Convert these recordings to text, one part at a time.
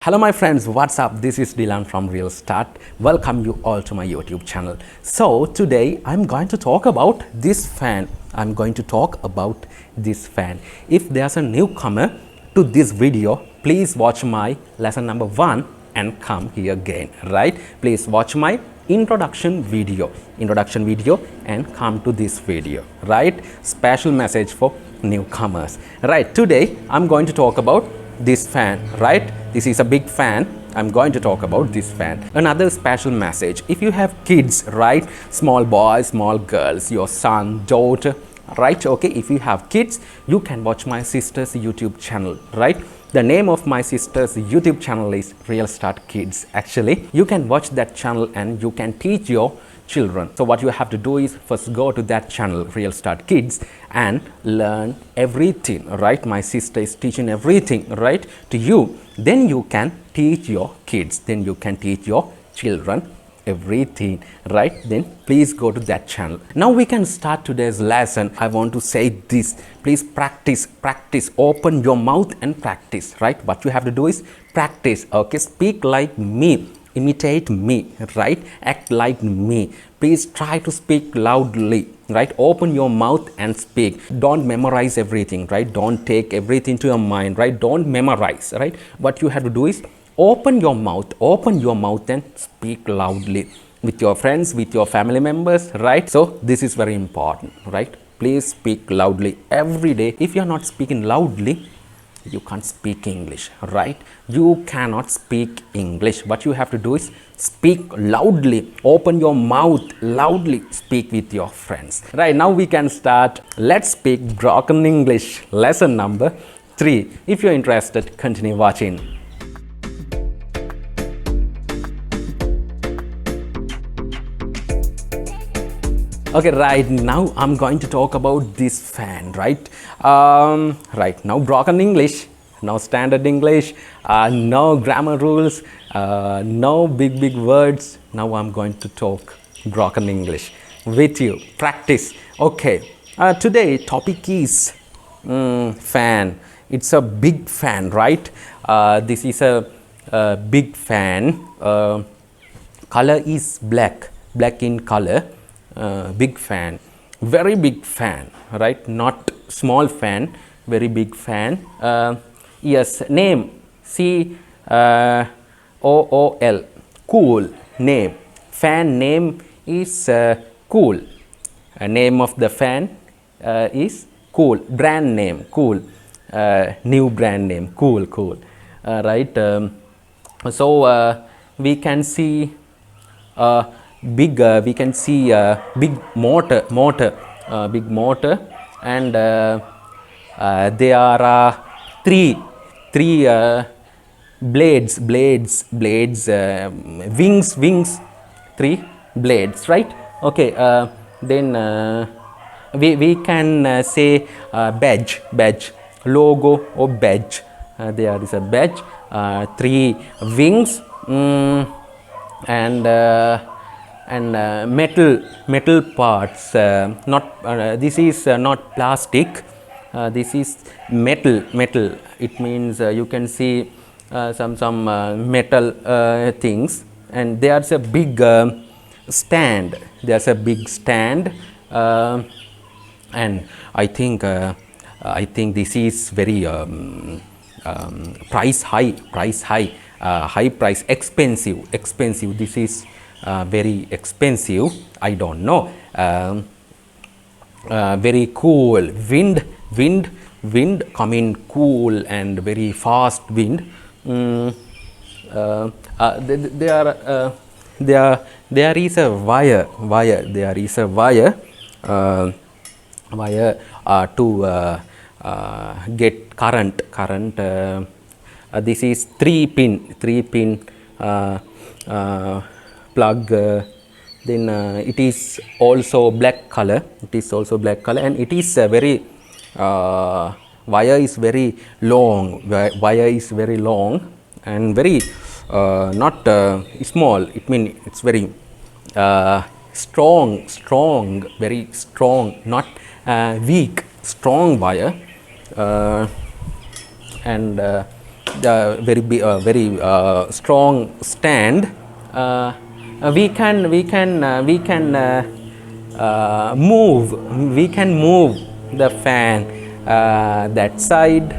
Hello my friends, what's up? This is Dilan from Real Start. Welcome you all to my YouTube channel. So today I'm going to talk about this fan. If there's a newcomer to this video, please watch my lesson number 1 and come here again, right? Please watch my introduction video and come to this video, right? Special message for newcomers, right? Today I'm going to talk about this fan, right? This is a big fan. I'm going to talk about this fan. Another special message: if you have kids, right, small boys, small girls, your son, daughter, right, okay, if you have kids, you can watch my sister's YouTube channel, right? The name of my sister's YouTube channel is Real Start Kids. Actually, you can watch that channel and you can teach your children. So what you have to do is first go to that channel, Real Start Kids, and learn everything, right? My sister is teaching everything, right, to you. Then you can teach your kids, then you can teach your children everything, right? Then please go to that channel. Now we can start today's lesson. I want to say this: please practice, open your mouth and practice, right? What you have to do is practice, okay? Speak like me, imitate me, right? Act like me. Please try to speak loudly, right? Open your mouth and speak. Don't memorize everything, right? Don't take everything to your mind, right? Don't memorize, right? What you have to do is open your mouth and speak loudly with your friends, with your family members, right? So this is very important, right? Please speak loudly every day. If you are not speaking loudly, you can't speak English, right? You cannot speak English. What you have to do is speak loudly, open your mouth loudly, speak with your friends. Right, now we can start. Let's speak broken English, lesson number 3. If you're interested, continue watching. Okay, right now I'm going to talk about this fan, right? Right now, broken English, no standard English, no grammar rules, no big words. Now I'm going to talk broken English with you. Practice. Okay, today topic is fan. It's a big fan, right? This is a big fan. Color is black in color. Big fan, very big fan, right? Not small fan, very big fan. Yes, name COOL, cool name. Fan name is cool. Name of the fan is cool. Brand name cool. New brand name cool. Right. So we can see. Big big motor, big motor, and there are three blades, wings, 3 blades, right? Okay, then we can say badge, logo or badge. There is a badge, 3 wings, and metal parts. This is not plastic. This is metal. It means you can see some metal things, and there's a big stand. And I think this is very price high, expensive. This is very expensive. I don't know. Very cool. Wind coming cool and very fast wind. There is a wire. There is a wire to get current. This is 3 pin plug. Then it is also black color. And it is very wire is very long. And very not small. It means it's very strong, very strong, not weak, strong wire. And very strong stand, we can move the fan that side,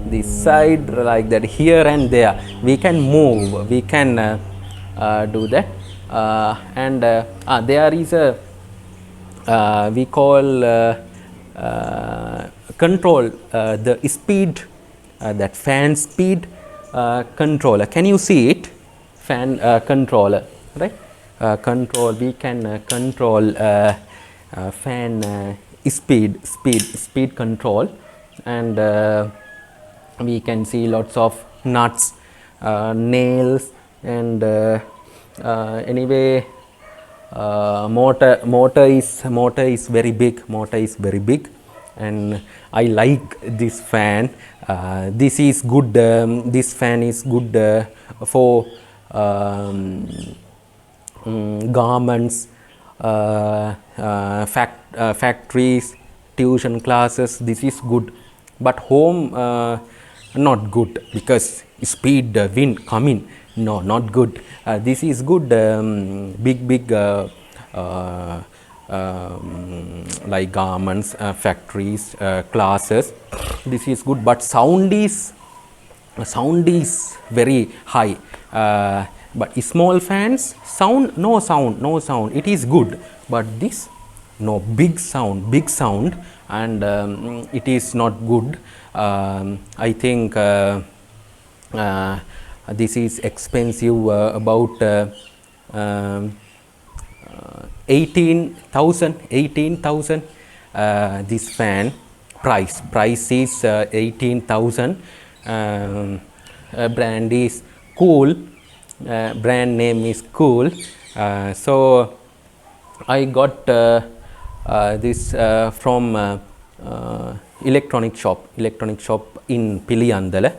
this side, like that, here and there. We can move, we can do that. And there is a we call control the speed, that fan speed controller. Can you see it? Fan controller, right? Control, we can control fan speed control. And we can see lots of nuts, nails, and anyway, motor is very big, and I like this fan. This is good. This fan is good for garments, factories, tuition classes. This is good, but home not good, because speed wind coming. No, not good. This is good. Big like garments, factories, classes. This is good, but sound is very high. But small fans, no sound, it is good. But this, no, big sound, and it is not good. I think this is expensive, about 18,000. This fan price is 18,000. Brand is Cool. Brand name is Cool. So I got this from electronic shop in Piliyandala.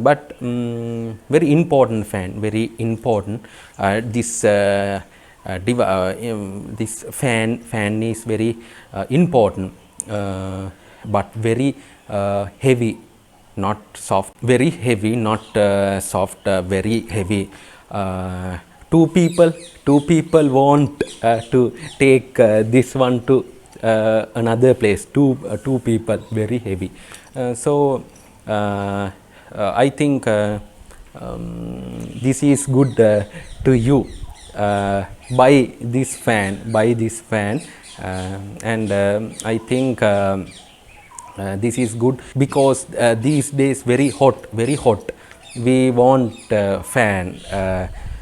But very important fan, very important. This fan is very important, but very heavy, not soft. Very heavy, not soft. Very heavy. Two people want to take this one to another place. Two people, very heavy. So I think this is good to you. Buy this fan, and I think this is good, because these days very hot. We want fan.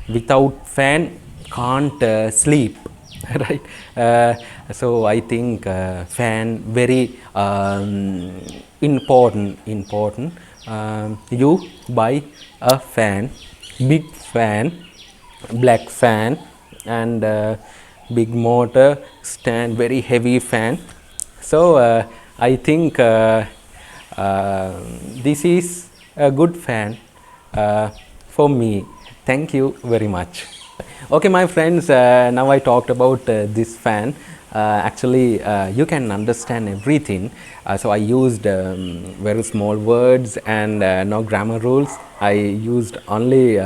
Without fan, can't sleep. Right? So I think fan very important. You buy a fan, big fan, black fan, and big motor, stand, very heavy fan. So I think this is a good fan for me. Thank you very much. Okay, my friends, now I talked about this fan. Actually, you can understand everything. So I used very small words and no grammar rules. I used only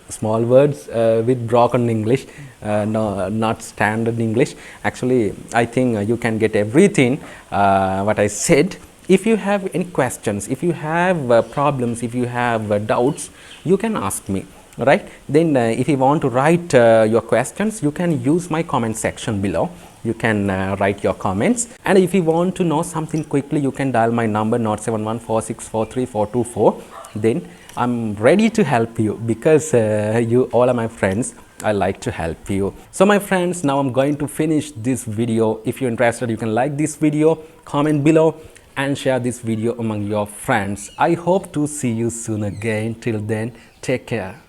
small words with broken English, no, not standard English. Actually, I think you can get everything what I said. If you have any questions, if you have problems, if you have doubts, you can ask me. Right? Then if you want to write your questions, you can use my comment section below. You can write your comments, and if you want to know something quickly, you can dial my number 07146434424. Then I'm ready to help you, because you all are my friends. I like to help you. So my friends, now I'm going to finish this video. If you're interested, you can like this video, comment below, and share this video among your friends. I hope to see you soon again. Till then, take care.